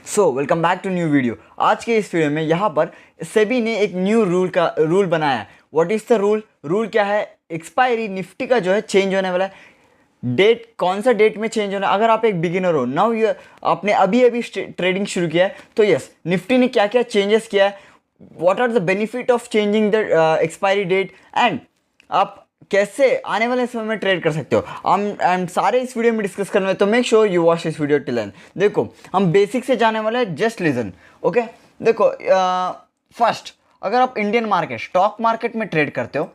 So welcome back to new video. आज के इस वीडियो में यहाँ पर सेबी ने एक न्यू रूल बनाया है। What is the rule? Rule क्या है? एक्सपायरी निफ्टी का जो है चेंज होने वाला है। डेट कौन सा डेट में चेंज होना है? अगर आप एक बिगिनर हो, नाउ ये आपने अभी अभी ट्रेडिंग शुरू किया है, तो यस, निफ्टी ने क्या क्या चेंजेस किया है, what are the benefit of changing the expiry date, and आप कैसे आने वाले समय में ट्रेड कर सकते हो। हम सारे इस वीडियो में डिस्कस करने वाले, तो मेक श्योर यू वॉच इस वीडियो टिल एंड। देखो, हम बेसिक से जाने वाले हैं, जस्ट लिसन। ओके, देखो, फर्स्ट, अगर आप इंडियन मार्केट, स्टॉक मार्केट में ट्रेड करते हो,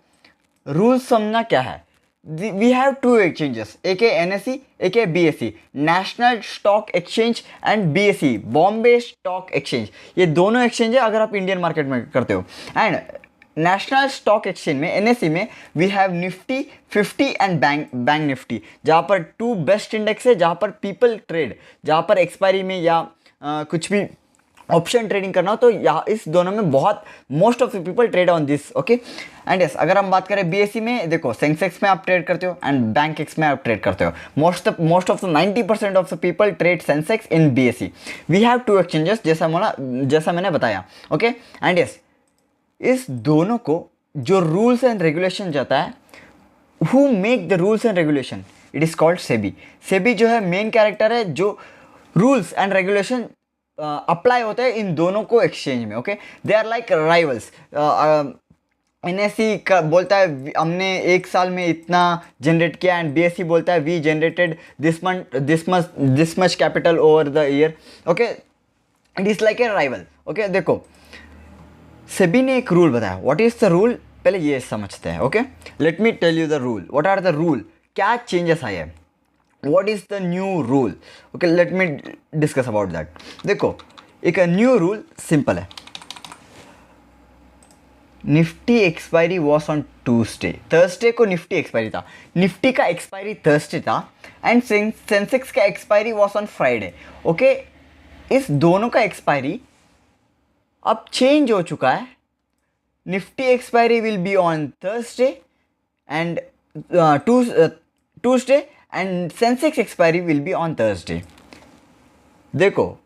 रूल्स समझना क्या है। वी हैव टू एक्सचेंजेस, एक है NSE, एक है BSE, national stock exchange, and BSE, Bombay stock exchange. ये दोनों एक्सचेंज है अगर आप इंडियन मार्केट में करते हो। एंड नेशनल स्टॉक एक्सचेंज में, NSE में, we have Nifty 50 and bank Nifty, जहाँ पर टू बेस्ट इंडेक्स है, जहाँ पर पीपल ट्रेड, जहाँ पर एक्सपायरी में या कुछ भी ऑप्शन ट्रेडिंग करना हो, तो यहाँ इस दोनों में बहुत most of the people trade on this. Okay, and yes, अगर हम बात करें BSE में, देखो, सेंसेक्स में आप ट्रेड करते हो एंड बैंक एक्स में आप ट्रेड करते हो। Most of the 90% of the people trade Sensex in BSE। We have two exchanges, जैसा मैंने बताया। ओके, एंड यस, इस दोनों को जो रूल्स एंड रेगुलेशन जाता है, who make the rules and regulation, it is called SEBI. SEBI जो है मेन कैरेक्टर है जो रूल्स एंड रेगुलेशन अप्लाई होते हैं इन दोनों को एक्सचेंज में। Okay, they are like rivals. NSE का बोलता है हमने एक साल में इतना जनरेट किया, एंड BSE बोलता है we generated this much capital over the year. Okay, it is like a rival. Okay, देखो, सेबी ने एक रूल बताया। What is the rule? पहले ये समझते हैं। Okay, let me tell you the rule. What are the rule? क्या changes आए हैं? What is the new rule? Okay, let me discuss about that. देखो, एक न्यू रूल सिंपल है। Nifty expiry was on Tuesday. Thursday को Nifty expiry था, Nifty का expiry Thursday था, एंड सेंसेक्स का expiry was on Friday. Okay, इस दोनों का एक्सपायरी अब चेंज हो चुका है। Nifty expiry will be on Thursday and Tuesday, and Sensex expiry will be on Thursday. देखो,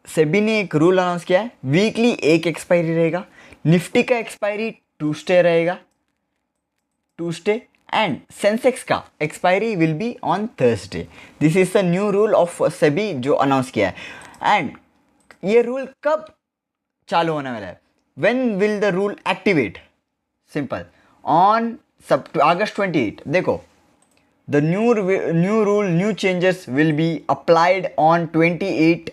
सेबी ने एक रूल अनाउंस किया है, वीकली एक एक्सपायरी रहेगा। निफ्टी का एक्सपायरी ट्यूसडे रहेगा, एंड सेंसेक्स का expiry will be on Thursday. This is the new rule of SEBI जो अनाउंस किया है। एंड ये रूल कब चालू होने वाला है? When will the rule activate? Simple, on August 28। देखो, the new rule, new changes will be applied on 28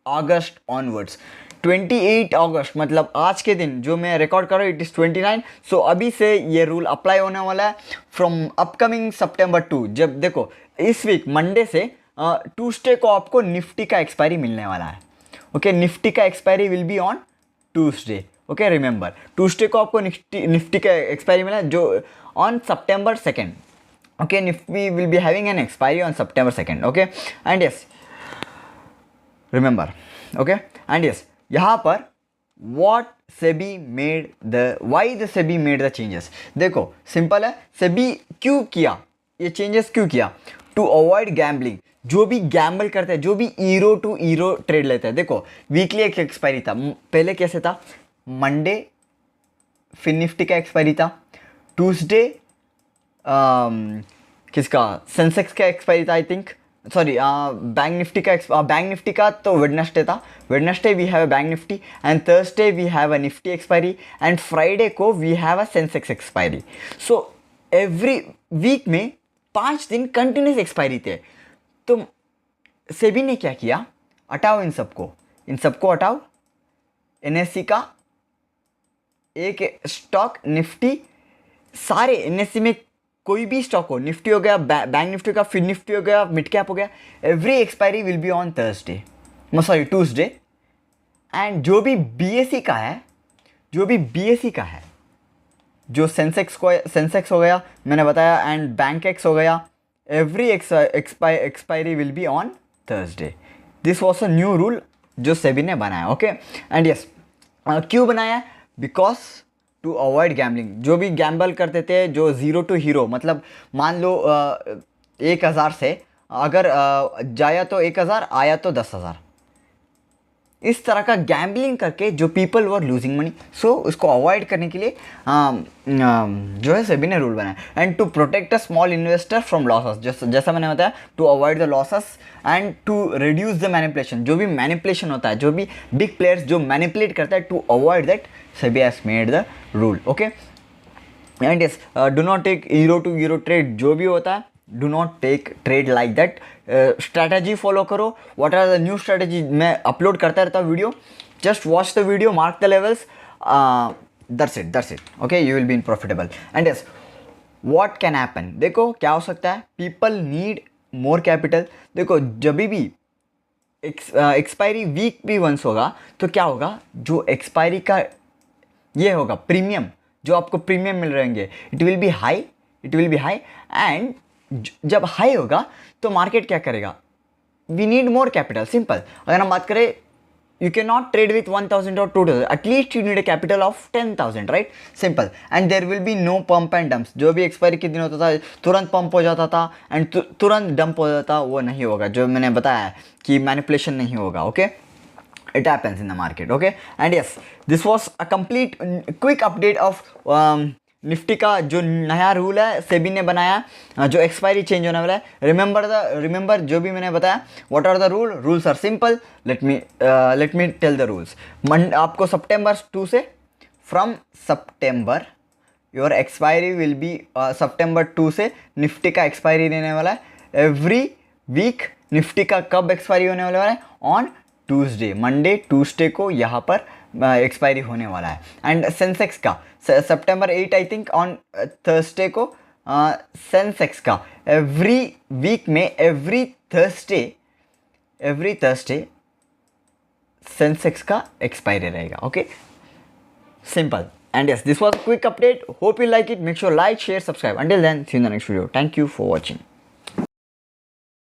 August onwards। 28 अगस्त मतलब आज के दिन जो मैं रिकॉर्ड कर रहा हूँ, इट इज़ 29। सो अभी से ये रूल अप्लाई होने वाला है फ्रॉम अपकमिंग September 2। जब देखो, इस वीक मंडे से ट्यूसडे को आपको निफ्टी का एक्सपायरी मिलने वाला है। ओके, निफ्टी का expiry will be on Tuesday. Okay, remember, Tuesday को आपको निफ्टी का एक्सपायरी मिला जो on September 2। Okay, Nifty will be having an expiry on September 2nd. Okay, and yes, remember. Okay, and yes, यहाँ पर why the SEBI made the changes? देखो, simple है, SEBI क्यों किया ये चेंजेस, क्यों किया? To avoid gambling. जो भी गैम्बल करते हैं, जो भी ईरो टू ईरो ट्रेड लेते हैं, देखो, वीकली एक एक्सपायरी था। पहले कैसे था? मंडे फिर निफ्टी का एक्सपायरी था, ट्यूसडे किसका, सेंसेक्स का एक्सपायरी था, I think, sorry, Bank Nifty का तो वेडनेसडे था। Wednesday we have a Bank Nifty, and Thursday we have a Nifty expiry, and Friday को we have a Sensex expiry. So every week में 5 दिन continuous expiry थे। तो सेबी ने क्या किया? हटाओ इन सबको हटाओ। NSE का एक स्टॉक, निफ्टी, सारे NSE में कोई भी स्टॉक हो, निफ्टी हो गया, बैंक निफ्टी का, फिर निफ्टी हो गया, मिड कैप हो गया, every expiry will be on Tuesday. And जो भी BSE का है, जो सेंसेक्स हो गया मैंने बताया, एंड बैंक एक्स हो गया, every expiry will be on Thursday. This was a new rule जो सेबी ने बनाया। ओके, एंड यस, क्यों बनाया? Because to avoid gambling. जो भी गैम्बल करते थे, जो ज़ीरो टू हीरो, मतलब मान लो 1000 से अगर जाया तो 1000, आया तो 10,000, इस तरह का गैम्बलिंग करके जो पीपल वर लूजिंग मनी, सो उसको अवॉइड करने के लिए जो है सेबी ने रूल बनाया। And to protect a small investor from losses, जैसा मैंने बताया, to avoid the losses and to reduce the manipulation. जो भी मैनिपुलेशन होता है, जो भी बिग प्लेयर्स जो मैनिपुलेट करता है, to avoid that SEBI has made the rule. Okay, and yes, do not take hero to hero trade, जो भी होता है do not take trade like that. Strategy follow करो। What are the new strategy, मैं upload करता रहता हूँ video, just watch the video, mark the levels, that's it. Okay, you will be in profitable. And yes, what can happen, देखो क्या हो सकता है, पीपल नीड मोर कैपिटल। देखो जब भी एक्सपायरी वीक भी वंस होगा तो क्या होगा, जो एक्सपायरी का ये होगा प्रीमियम, जो आपको प्रीमियम मिल रहेंगे, it will be high and जब हाई होगा तो मार्केट क्या करेगा, we need more capital, simple. अगर हम बात करें, you can not trade with 1000 और 2000, at least you need a capital of 10,000, right, simple. And there will be no pump and dumps, जो भी एक्सपायरी के दिन होता था तुरंत पंप हो जाता था एंड तुरंत डंप हो जाता, वो नहीं होगा, जो मैंने बताया कि मैनिपुलेशन नहीं होगा। Okay, it happens in the market. Okay, and yes, this was a complete quick update of Nifty का जो नया रूल है सेबी ने बनाया, जो एक्सपायरी चेंज होने वाला है। रिमेंबर जो भी मैंने बताया, what are the rules are simple. Let me tell the rules. आपको September 2 से, from September your expiry will be September 2 से निफ्टी का एक्सपायरी रहने वाला है। एवरी वीक निफ्टी का कब एक्सपायरी होने वाला है, ऑन ट्यूसडे, मंडे ट्यूसडे को यहाँ पर एक्सपायरी होने वाला है। एंड सेंसेक्स का September 8 I think on Thursday को, सेंसेक्स का एवरी वीक में एवरी थर्सडे सेंसेक्स का एक्सपायरी रहेगा। Okay, simple. And yes, this was quick update, hope you like it, make sure like share subscribe. Until then, see you in the next video, thank you for watching.